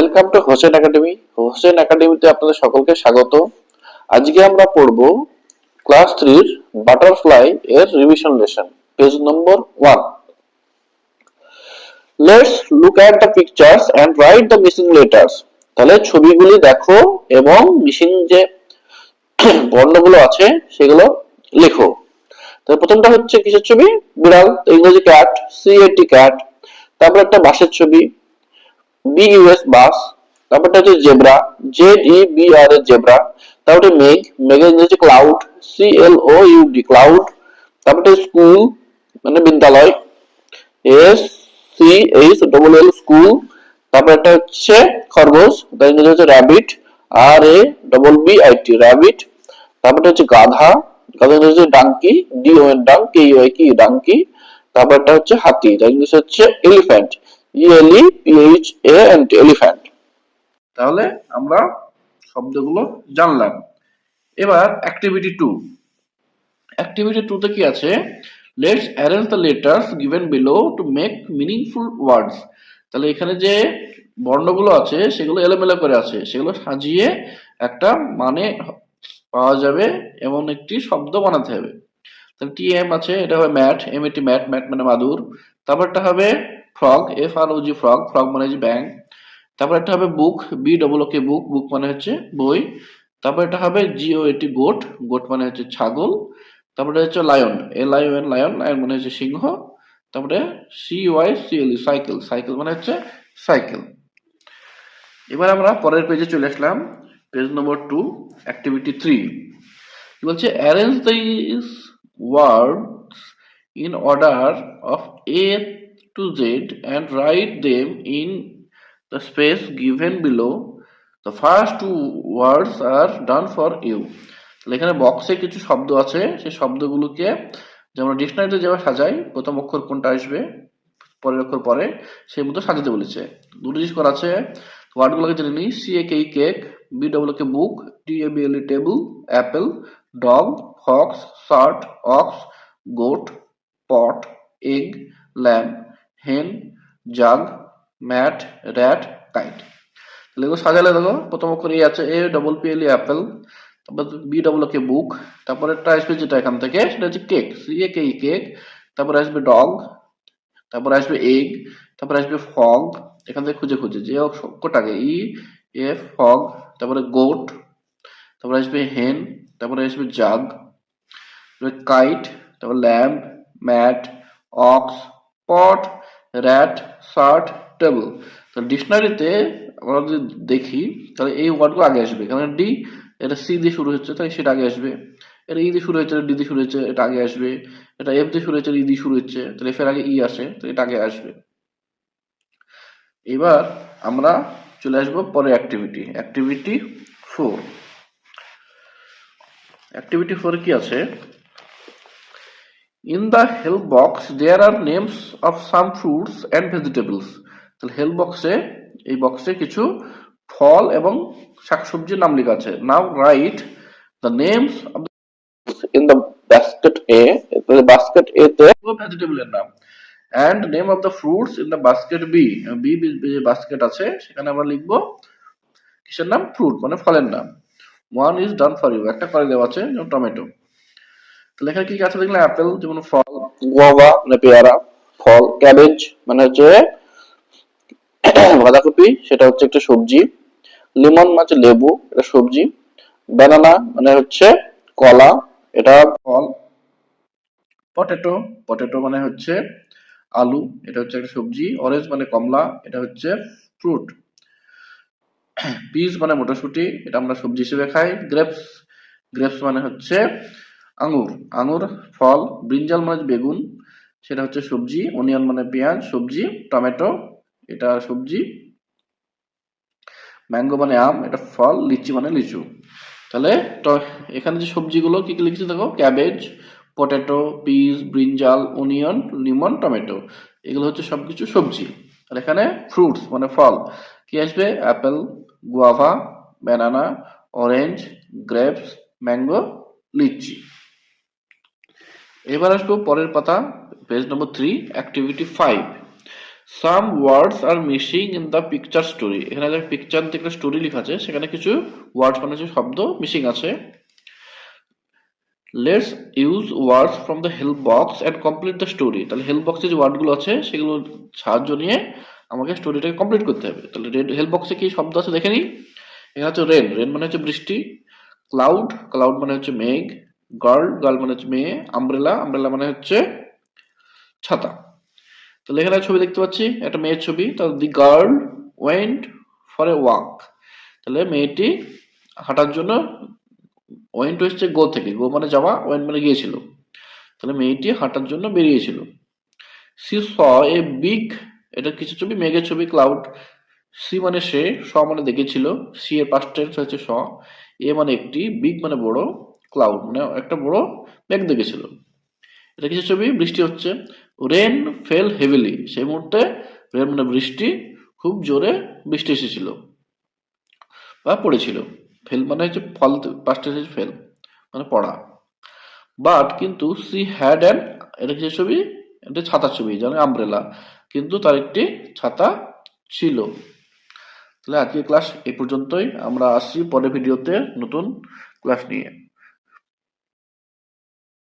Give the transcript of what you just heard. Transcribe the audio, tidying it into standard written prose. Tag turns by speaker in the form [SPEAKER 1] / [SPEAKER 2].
[SPEAKER 1] Welcome to Hossain academy. Hossain একাডেমিতে আপনাদের সকলকে স্বাগত। আজকে আমরা পড়ব ক্লাস 3 বাটারফ্লাই এর revision lesson, page number 1। Let's look at the pictures and write the missing letters. তাহলে ছবিগুলি দেখো এবং মিসিং যে বর্ণগুলো আছে সেগুলো লেখো। তো প্রথমটা হচ্ছে কিসের ছবি? বিড়াল, ইংরেজি ক্যাট, CAT ক্যাট। তারপর একটা বাসের ছবি, BUS বাস। তারপরটা হচ্ছে জেব্রা, ZEBRA জেব্রা। তারপরে মেঘ, মেঘের ইংরেজি ক্লাউড, CLOUD ক্লাউড। তারপরে স্কুল মানে বিদ্যালয়, SCHLL স্কুল। তারপর একটা হচ্ছে খরগোশ, তার ইংরেজি হচ্ছে র্যাবিট, RABBIT র্যাবিট। তারপরে হচ্ছে গাধা, গাধা ইংরেজি ডাঙ্কি, DON ডাঙ্কি। তারপরটা হচ্ছে হাতি, তার ইংলিশ হচ্ছে এলিফ্যান্ট, ELEPHANT এলিফ্যান্ট। তাহলে আমরা শব্দগুলো জানলাম। এবার অ্যাক্টিভিটি 2। অ্যাক্টিভিটি 2 তে কি আছে? Let's arrange the letters given below to make meaningful ওয়ার্ডস। তাহলে এখানে যে বর্ণগুলো আছে সেগুলো এলোমেলো করে আছে, সেগুলো সাজিয়ে একটা মানে পাওয়া যাবে এমন একটি শব্দ বানাতে হবে। তাহলে TM আছে, এটা হবে ম্যাট, MAT ম্যাট, ম্যাট মানে মাদুর। তারপরটা হবে ফ্রগ, FROG ফ্রগ, ফ্রগ মানে হচ্ছে ব্যাং। তারপর একটা হবে বুক, BOOK বুক, বুক মানে হচ্ছে বই। তারপর এটা হবে GOAT গোট, গোট মানে হচ্ছে ছাগল। তারপরে হচ্ছে লায়ন, LION লায়ন, লায়ন মানে হচ্ছে সিংহ। তারপরে CYCLE সাইকেল, সাইকেল মানে হচ্ছে সাইকেল। এবার আমরা পরের পেজে চলে আসলাম, পেজ নম্বর 2, অ্যাক্টিভিটি 3। কি বলছে? Arrange this words in order of A to Z and write them in the space given below. The first two words are done for you. তাহলে এখানে বক্সে কিছু শব্দ আছে, সেই শব্দগুলোকে যেমন ডিকশনারিতে যেভাবে সাজাই, প্রথম অক্ষর কোনটা আসবে পরের অক্ষর পরে, সেই মতো সাজাতে বলেছে। দুটো জিনিস করা আছে, ওয়ার্ডগুলোকে জেনে নিই। CAKE cake, BOOK book, TABLE table, apple, dog, fox, shirt, ox, goat, pot, egg, lamp, hen, jug, mat, rat, kite. তাহলে এগুলো সাজালে দেখো, প্রথম অক্ষর এ আছে, APPLE অ্যাপেল। তারপর BOOK বুক। তারপরে একটা আসবে যেটা এখান থেকে, সেটা হচ্ছে কেক, CAKE কেক। তারপরে আসবে ডগ, তারপরে আসবে এগ, তারপরে আসবে ফগ। এখান থেকে খুঁজে খুঁজে যে অক্ষরটাকে EF ফগ। তারপরে গোট, তারপরে আসবে হেন, তারপরে আসবে জাগ, কাইট, তারপর ল্যাম্প, ম্যাট, অক্স, পট, র্যাট, শার্ট, টেবিল। তাহলে ডিকশনারিতে আমরা যদি দেখি তাহলে এই ওয়ার্ডগুলো আগে আসবে, কারণ ডি এটা C দিয়ে শুরু হচ্ছে তাই সেটা আগে আসবে। এটা ই দিয়ে শুরু হচ্ছে, ডি দিয়ে শুরু হচ্ছে, এটা আগে আসবে। এটা এফ দিয়ে শুরু হচ্ছে, ই দিয়ে শুরু হচ্ছে, তাহলে এফ এর আগে ই আসে, তো এটা আগে আসবে। এবার আমরা চলে আসবো পরে অ্যাক্টিভিটি, অ্যাক্টিভিটি 4। অ্যাক্টিভিটি 4 কি আছে? In the help box there are names of some fruits and vegetables. তাহলে হেল্প বক্সে, এই বক্সে কিছু ফল এবং শাকসবজির নাম লেখা আছে। Now write the names of the in the basket A, তাহলে basket A তে ভেজিটেবল এর নাম, and name of the fruits in the basket B, যে বাস্কেট আছে সেখানে আমরা লিখবো কিসের নাম? ফ্রুট মানে ফলের নাম। One is done for you, একটা করে দেওয়া আছে, যেমন টমেটো। তাহলে এখানে কি কি আছে দেখলে? অ্যাপেল যেমন ফল, গুয়াভা মানে পেয়ারা ফল, ক্যাবেজ মানে হচ্ছে বাঁধাকপি, সেটা হচ্ছে একটা সবজি, লেমন মানে লেবু, এটা সবজি, ব্যানানা মানে হচ্ছে কলা, এটা ফল, পটেটো, পটেটো মানে হচ্ছে আলু, এটা হচ্ছে একটা সবজি, অরেঞ্জ মানে কমলা, এটা হচ্ছে ফ্রুট, পিস মানে মটরশুঁটি, এটা আমরা সবজি হিসেবে খাই, গ্রেপস, গ্রেপস মানে হচ্ছে আঙুর, আঙুর ফল, ব্রিঞ্জাল মানে বেগুন, সেটা হচ্ছে সবজি, অনিয়ন মানে পেঁয়াজ সবজি, টমেটো এটা সবজি, ম্যাঙ্গো মানে আম, এটা ফল, লিচি মানে লিচু। তাহলে এখানে যে সবজিগুলো কি কি লিখেছে দেখো, cabbage, potato, piece, brinjal, onion, Limon, tomato, এগুলো হচ্ছে সবকিছু সবজি। আর এখানে ফ্রুটস মানে ফল, কি আসবে? Apple, guava, banana, orange, grapes, mango, litchi. এবার আসবো পরের পাতা, page number 3, activity 5। Some words are missing in the picture story. এখানে যে পিকচার থেকে স্টোরি লেখা আছে সেখানে কিছু ওয়ার্ডস মানে হচ্ছে শব্দ মিসিং আছে। Let's use words from the help box and complete the story. তাহলে হেল্প বক্সে যে ওয়ার্ডগুলো আছে সেগুলো সাহায্য নিয়ে আমাকে স্টোরিটাকে কমপ্লিট করতে হবে। তাহলে হেল্প বক্সে কি শব্দ আছে দেখে নিই। এখানে হচ্ছে রেন, রেন মানে হচ্ছে বৃষ্টি। ক্লাউড, ক্লাউড মানে হচ্ছে মেঘ। গার্ল, গার্ল মানে হচ্ছে মেয়ে। আমব্রেলা, আমব্রেলা মানে হচ্ছে ছাতা। তাহলে এখানে ছবি দেখতে পাচ্ছি, একটা মেয়ের ছবি। তাহলে the girl went for a walk. তাহলে মেয়েটি হাঁটার জন্য, ওয়েন্ট হচ্ছে গো থেকে, গো মানে যাওয়া, ওয়েন্ট মানে গিয়েছিল। তাহলে মেয়েটি হাঁটার জন্য বেরিয়েছিল। সি স এ বিগ, এটা কিছু ছবি, মেঘের ছবি, ক্লাউড। সি মানে সে, স মানে দেখেছিল, সি এর পাস্ট টেন্স হচ্ছে স। এ মানে একটি, বিগ মানে বড়, ক্লাউড মানে একটা বড় মেঘ দেখেছিল। এটা কিছু ছবি, বৃষ্টি হচ্ছে। রেন ফেল হেভিলি, সেই মুহূর্তে রেন মানে বৃষ্টি, খুব জোরে বৃষ্টি এসেছিল বা পড়েছিল। ফেল মানে হচ্ছে ফল, পাস্ট টেন্স ফেল মানে পড়া। বাট কিন্তু সি হ্যাড অ্যান, এটা কিছু ছবি, এটা ছাতার ছবি যেমন আমব্রেলা, কিন্তু তার একটি ছাতা ছিল। তাহলে আজকের ক্লাস এই পর্যন্তই। আমরা আসছি পরের ভিডিওতে নতুন ক্লাস নিয়ে।